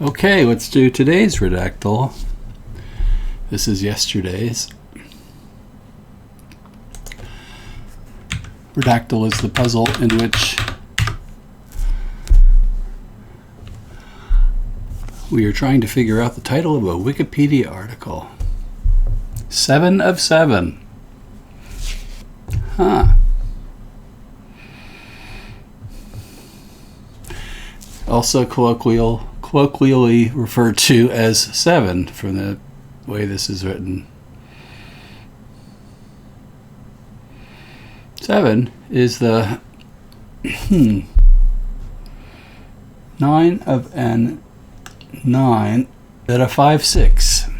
Okay, let's do today's Redactle. This is yesterday's. Redactle is the puzzle in which we are trying to figure out the title of a Wikipedia article. 7 of 7. Huh. Also colloquially referred to as 7 from the way this is written. 7 is the 9 of n 9 at a 5 6.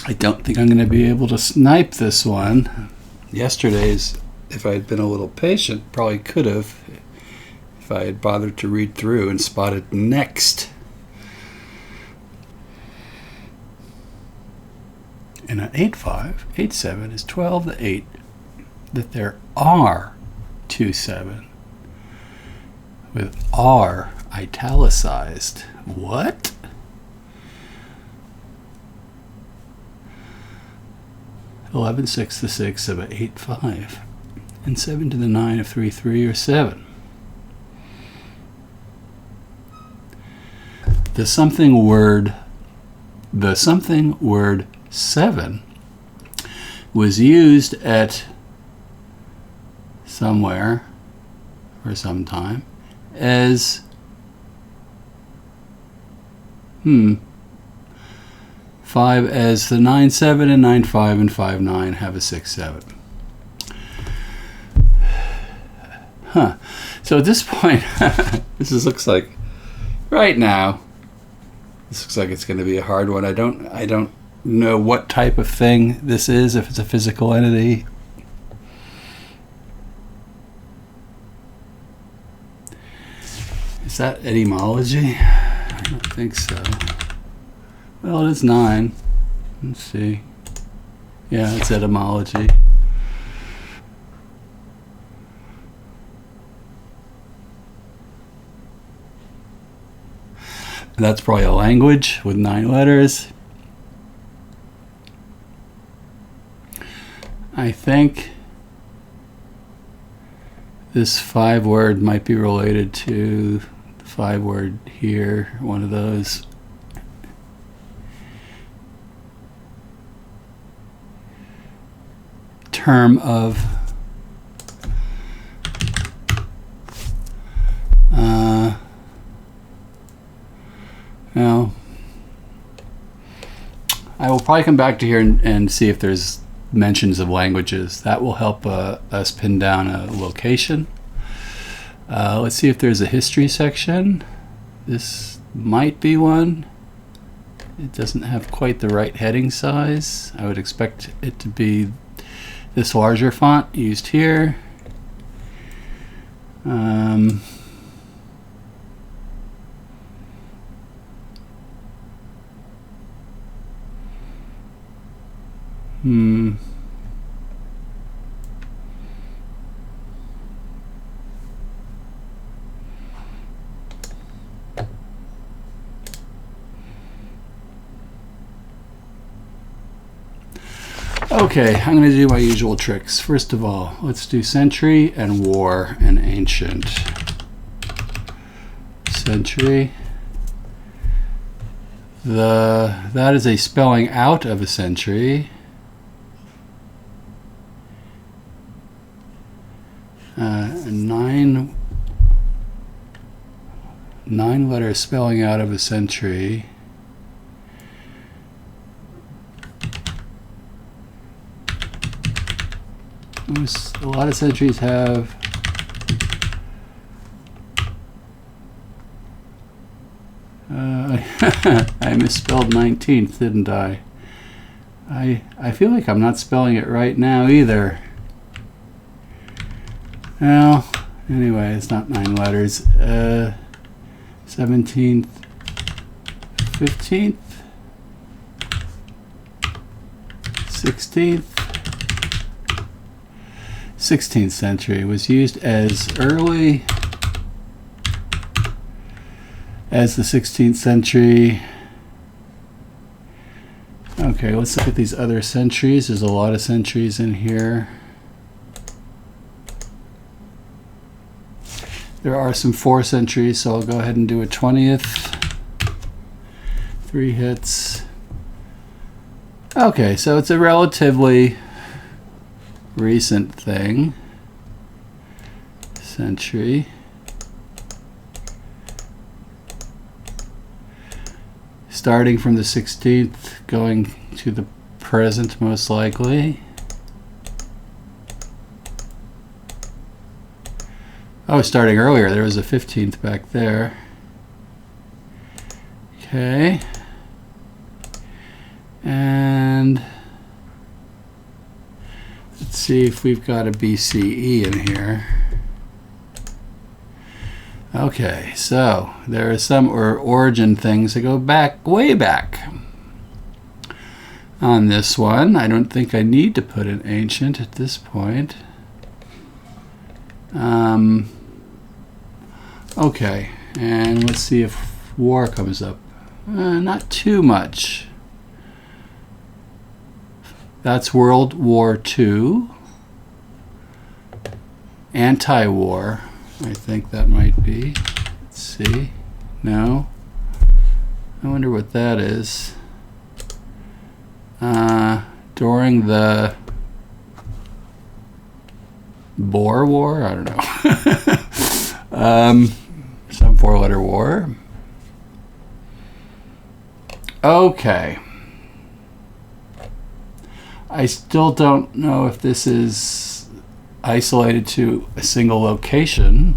I don't think I'm going to be able to snipe this one. Yesterday's, if I had been a little patient, probably could have, if I had bothered to read through and spotted next. And an 8-5, 8-7 is 12 to 8. That there are 2-7 with R italicized. What? Eleven 6 to 6 of an 8-5 and 7 to the 9 of 3-3 or 7. The something word 7 was used at somewhere or sometime as 5 as the 9-7 and 9-5 and 5-9 have a 6-7. So at this point, this looks like right now. This looks like it's going to be a hard one. I don't know what type of thing this is. If it's a physical entity. Is that etymology? I don't think so. Well, it is 9. Let's see. Yeah, it's etymology. And that's probably a language with 9 letters. I think this 5 word might be related to the 5 word here, one of those. Term of now I will probably come back to here and see if there's mentions of languages. That will help us pin down a location. Let's see if there's a history section. This might be one. It doesn't have quite the right heading size. I would expect it to be this larger font used here. Okay, I'm going to do my usual tricks. First of all, let's do century and war and ancient. Century. That is a spelling out of a century. Nine letter spelling out of a century. A lot of centuries have I misspelled 19th, didn't I? I feel like I'm not spelling it right now either. Well, anyway, it's not 9 letters. 17th, 15th, 16th, 16th century was used as early as the 16th century. Okay, let's look at these other centuries. There's a lot of centuries in here. There are some 4 centuries, so I'll go ahead and do a 20th. 3 hits. Okay, so it's a relatively recent thing. Century. Starting from the 16th, going to the present most likely. Oh, starting earlier, there was a 15th back there. Okay. And let's see if we've got a BCE in here. Okay, so there are some origin things that go back, way back. On this one, I don't think I need to put an ancient at this point. Okay, and let's see if war comes up. Not too much. That's World War II. Anti-war, I think that might be. Let's see. No. I wonder what that is. During the Boer War? I don't know. Some 4-letter war. Okay. I still don't know if this is isolated to a single location.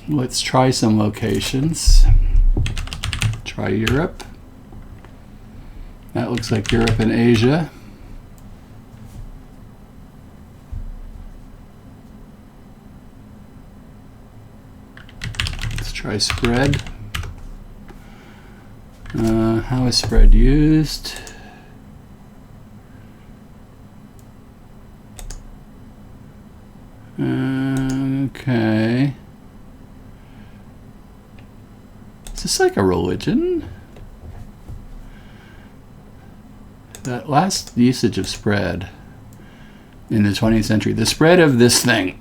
Let's try some locations. Try Europe. That looks like Europe and Asia. Let's try spread. How is spread used? Okay. Is this like a religion? That last usage of spread in the 20th century, the spread of this thing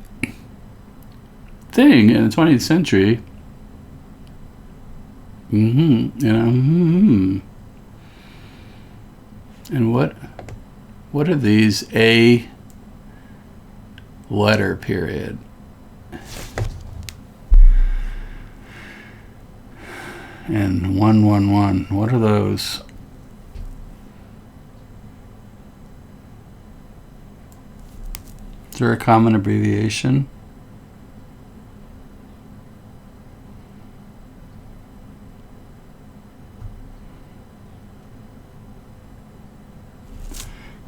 in the 20th century. And what are these? A letter period. And 111. What are those? Is there a common abbreviation?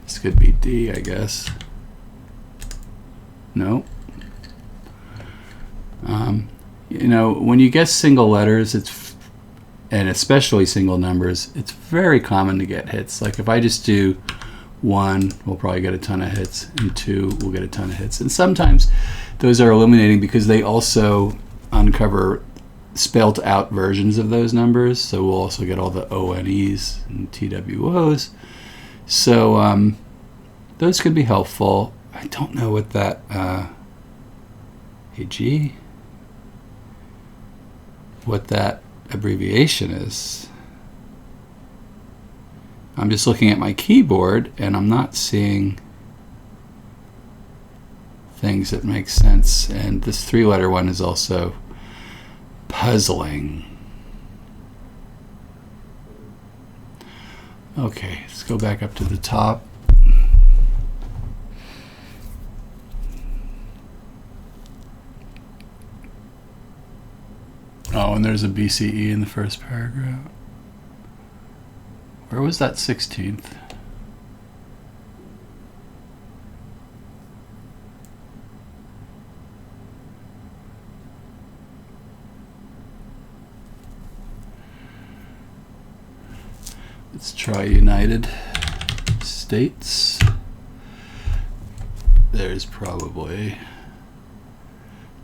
This could be D, I guess. No. You know, when you guess single letters, and especially single numbers, it's very common to get hits. Like if I just do 1, we'll probably get a ton of hits, and 2, we'll get a ton of hits. And sometimes those are illuminating because they also uncover spelt out versions of those numbers. So we'll also get all the ONEs and TWOs. So those could be helpful. I don't know what that AG, what that abbreviation is. I'm just looking at my keyboard and I'm not seeing things that make sense. And this 3-letter one is also puzzling. Okay, let's go back up to the top. Oh, and there's a BCE in the first paragraph. Where was that 16th? Let's try United States. There's probably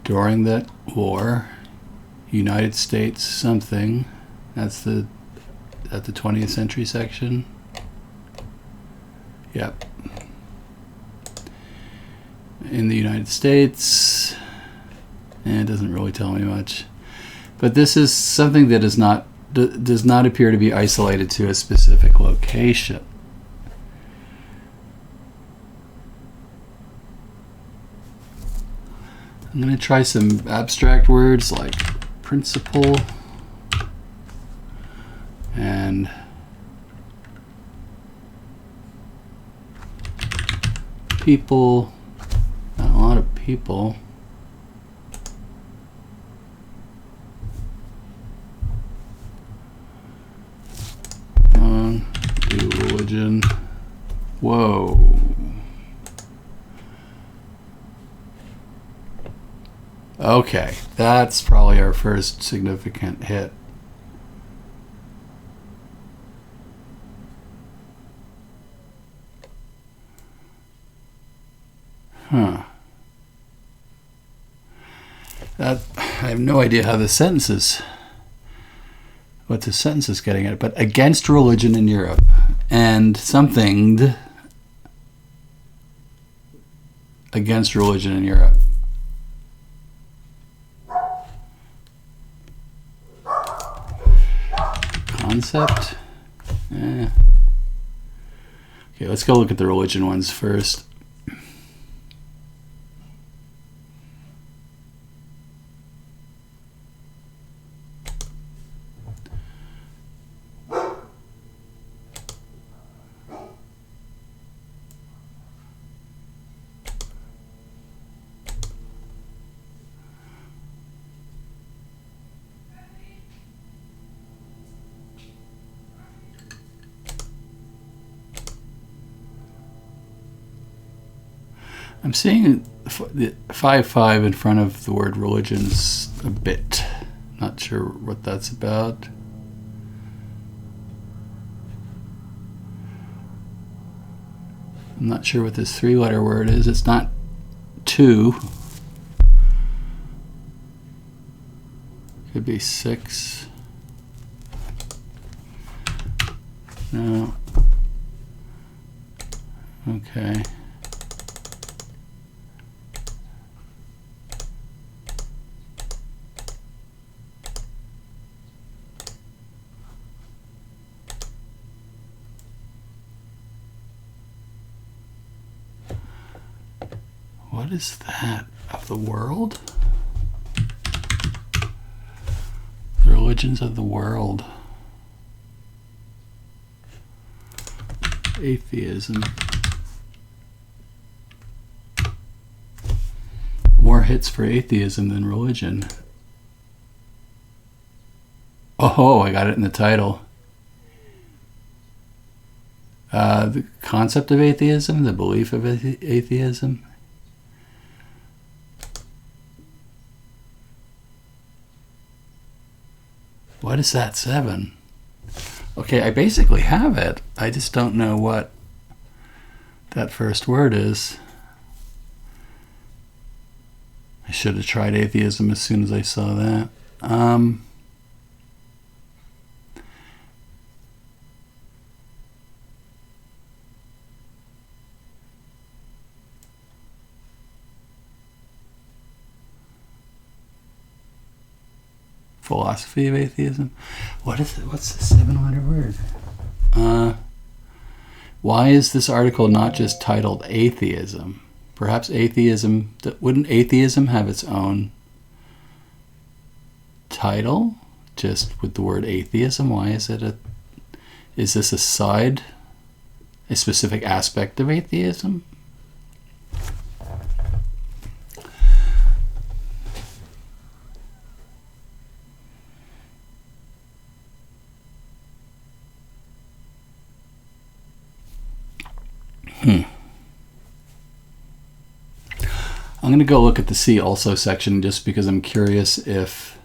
during that war, United States something. That's the 20th century section. Yep. In the United States, and it doesn't really tell me much. But this is something that does not appear to be isolated to a specific location. I'm going to try some abstract words like principle and people. Not a lot of people. Do religion. Whoa. Okay, that's probably our first significant hit. Huh. I have no idea how the sentence is, what the sentence is getting at, but against religion in Europe and something against religion in Europe. Concept. Okay, let's go look at the religion ones first. I'm seeing the 5-5 in front of the word religions a bit. Not sure what that's about. I'm not sure what this 3-letter word is. It's not 2. Could be 6. No. Okay. What is that? Of the world? The religions of the world. Atheism. More hits for atheism than religion. Oh, I got it in the title. The concept of atheism, the belief of atheism. What is that 7? Okay, I basically have it. I just don't know what that first word is. I should have tried atheism as soon as I saw that. Philosophy of atheism. What is it? What's the 7-letter word? Why is this article not just titled atheism? Perhaps atheism. Wouldn't atheism have its own title? Just with the word atheism. Why is it is this a specific aspect of atheism? I'm going to go look at the See Also section just because I'm curious if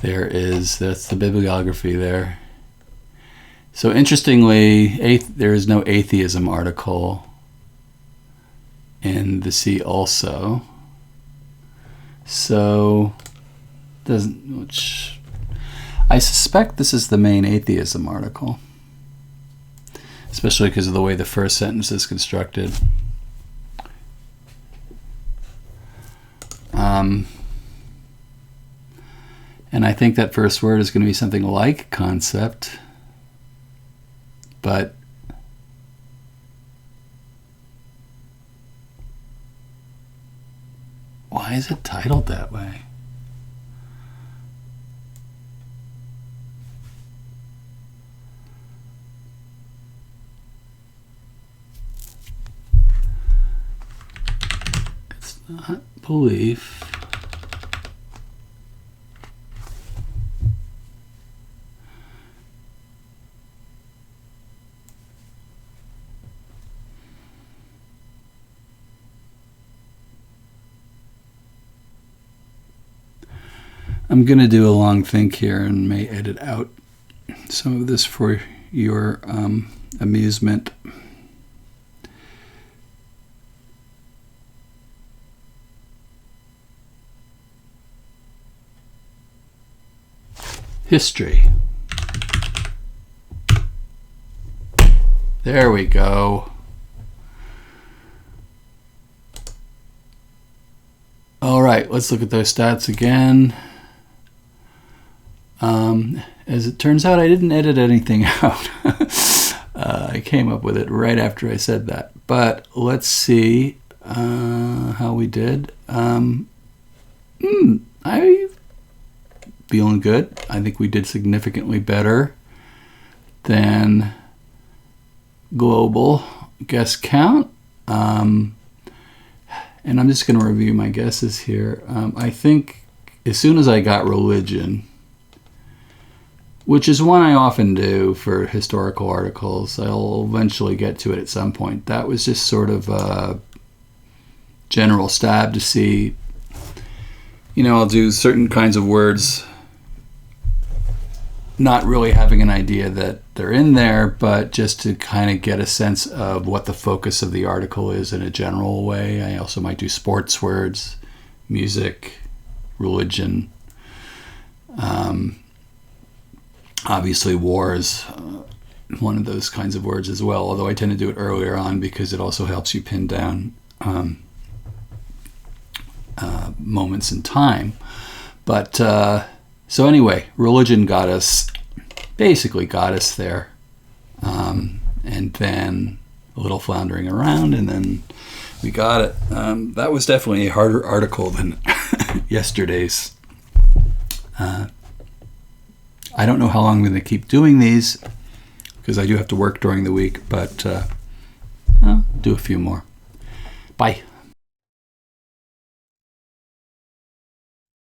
that's the bibliography there. So interestingly, there is no atheism article in the See Also. So doesn't, which I suspect this is the main atheism article, especially because of the way the first sentence is constructed. And I think that first word is going to be something like concept, but why is it titled that way? It's not belief. I'm going to do a long think here and may edit out some of this for your amusement. History. There we go. All right, let's look at those stats again. As it turns out, I didn't edit anything out. I came up with it right after I said that. But let's see how we did. I'm feeling good. I think we did significantly better than global guess count. And I'm just going to review my guesses here. I think as soon as I got religion, which is one I often do for historical articles, I'll eventually get to it at some point. That was just sort of a general stab to see, I'll do certain kinds of words, not really having an idea that they're in there, but just to kind of get a sense of what the focus of the article is in a general way. I also might do sports words, music, religion. Obviously, war is one of those kinds of words as well, although I tend to do it earlier on because it also helps you pin down moments in time. But so anyway, religion basically got us there. And then a little floundering around, and then we got it. That was definitely a harder article than yesterday's. I don't know how long I'm going to keep doing these because I do have to work during the week, but I'll do a few more. Bye.